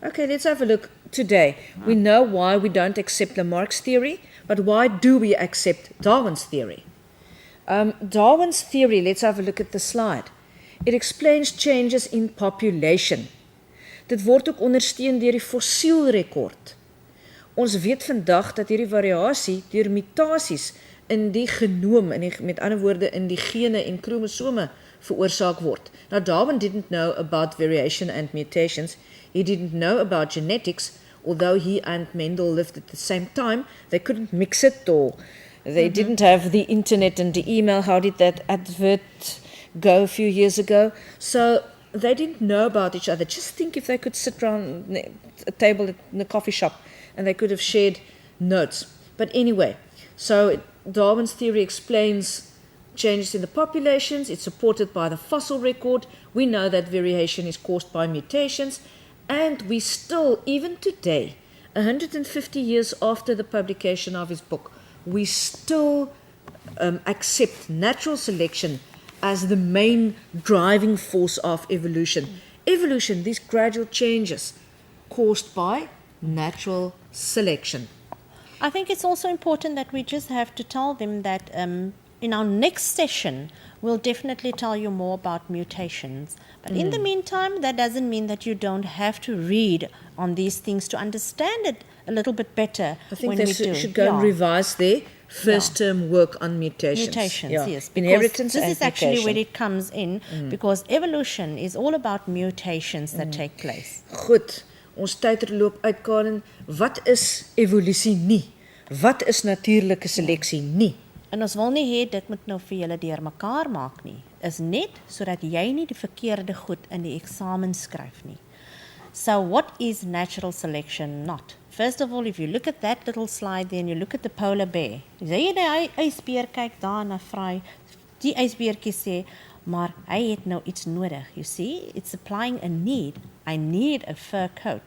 Okay, let's have a look today. We know why we don't accept Lamarck's theory, but why do we accept Darwin's theory? Darwin's theory, let's have a look at the slide. It explains changes in population. Dit word ook ondersteun deur die fossielrekord. Ons weet vandag dat hierdie variasie deur mutasies in die genoom, met ander woorde in die gene en kromosome veroorsaak word. Now Darwin didn't know about variation and mutations. He didn't know about genetics, although he and Mendel lived at the same time. They couldn't mix it, or they didn't have the internet and the email. How did that advert go a few years ago? So they didn't know about each other. Just think if they could sit around a table in a coffee shop and they could have shared notes. But anyway, so Darwin's theory explains changes in the populations. It's supported by the fossil record. We know that variation is caused by mutations. And we still, even today, 150 years after the publication of his book, we still accept natural selection as the main driving force of evolution. Evolution, these gradual changes caused by natural selection. I think it's also important that we just have to tell them that in our next session, we'll definitely tell you more about mutations. But in the meantime, that doesn't mean that you don't have to read on these things to understand it a little bit better. I think they should go and revise their first term work on mutations. Mutations, yes. Inheritance this and is actually mutation. where it comes in, because evolution is all about mutations that take place. Goed, ons tyd loop uit, Karen. Wat is evolusie nie? Wat is natuurlike seleksie nie? En ons wil nie hê dit moet nou vir julle deurmekaar maak nie. Is net sodat jy nie die verkeerde goed in die eksamen skryf nie. So what is natural selection not? First of all, if you look at that little slide there and you look at the polar bear, jy die ysbeer kyk daar na vry, die ysbeertjie sê, maar hy het nou iets nodig. You see, it's supplying a need. I need a fur coat.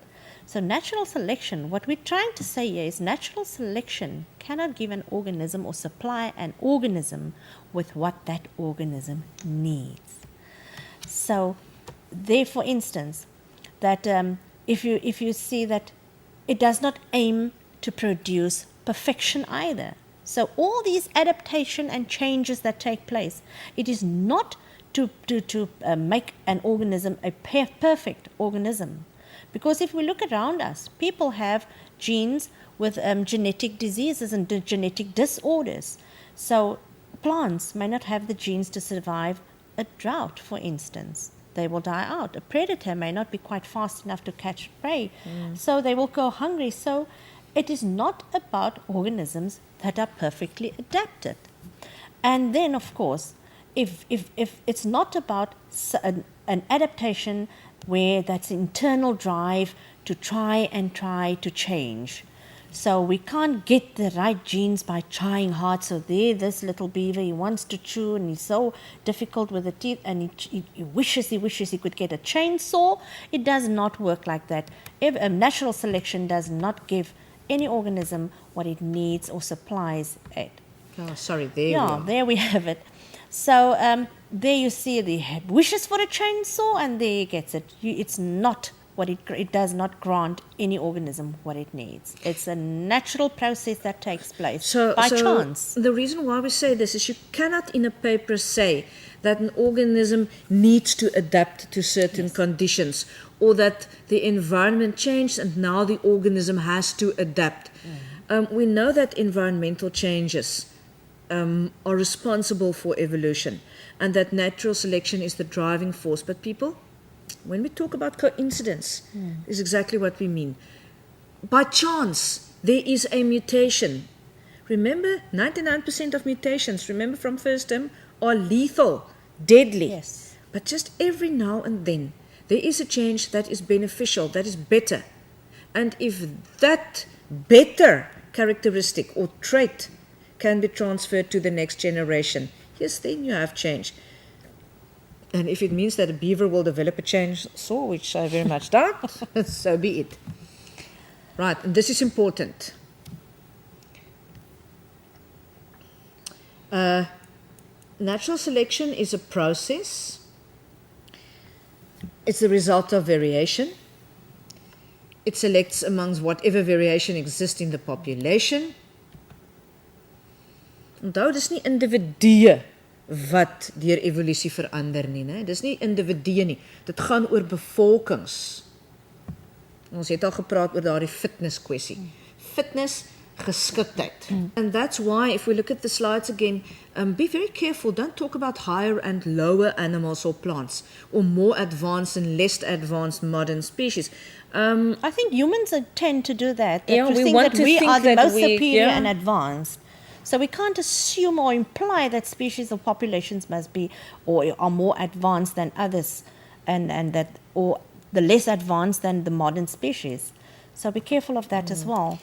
So natural selection, what we're trying to say here is natural selection cannot give an organism or supply an organism with what that organism needs. So there, for instance, that if you see that it does not aim to produce perfection either. So all these adaptation and changes that take place, it is not to make an organism a perfect organism. Because if we look around us, people have genes with genetic diseases and genetic disorders. So plants may not have the genes to survive a drought, for instance. They will die out. A predator may not be quite fast enough to catch prey, so they will go hungry. So it is not about organisms that are perfectly adapted. And then, of course, if it's not about an adaptation where that's internal drive to try to change. So we can't get the right genes by trying hard. So this little beaver, he wants to chew and he's so difficult with the teeth and he wishes he could get a chainsaw. It does not work like that. Natural selection does not give any organism what it needs or supplies it. Oh, sorry, there we have it. So there you see the wishes for a chainsaw and there he gets it. It's not what it does not grant any organism what it needs. It's a natural process that takes place by chance. The reason why we say this is you cannot in a paper say that an organism needs to adapt to certain conditions or that the environment changed and now the organism has to adapt. We know that environmental changes are responsible for evolution and that natural selection is the driving force. But people, when we talk about coincidence, is exactly what we mean. By chance, there is a mutation. Remember, 99% of mutations, remember from first term, are lethal, deadly. Yes. But just every now and then, there is a change that is beneficial, that is better. And if that better characteristic or trait can be transferred to the next generation, yes, then you have change. And if it means that a beaver will develop a chainsaw, which I very much doubt, so be it. Right, and this is important. Natural selection is a process. It's the result of variation. It selects amongst whatever variation exists in the population. Onthou, dis nie individue wat deur evolusie verander nie, né? Dis nie individue nie. Dit gaan oor bevolkings. Ons het al gepraat oor daardie fitness kwessie. Fitness, geskiktheid. And that's why, if we look at the slides again, be very careful. Don't talk about higher and lower animals or plants, or more advanced and less advanced modern species. I think humans tend to do that. Yeah, to we think want that to we think are the that most we- superior yeah. and advanced. So we can't assume or imply that species or populations must be or are more advanced than others, and that or the less advanced than the modern species. So be careful of that as well.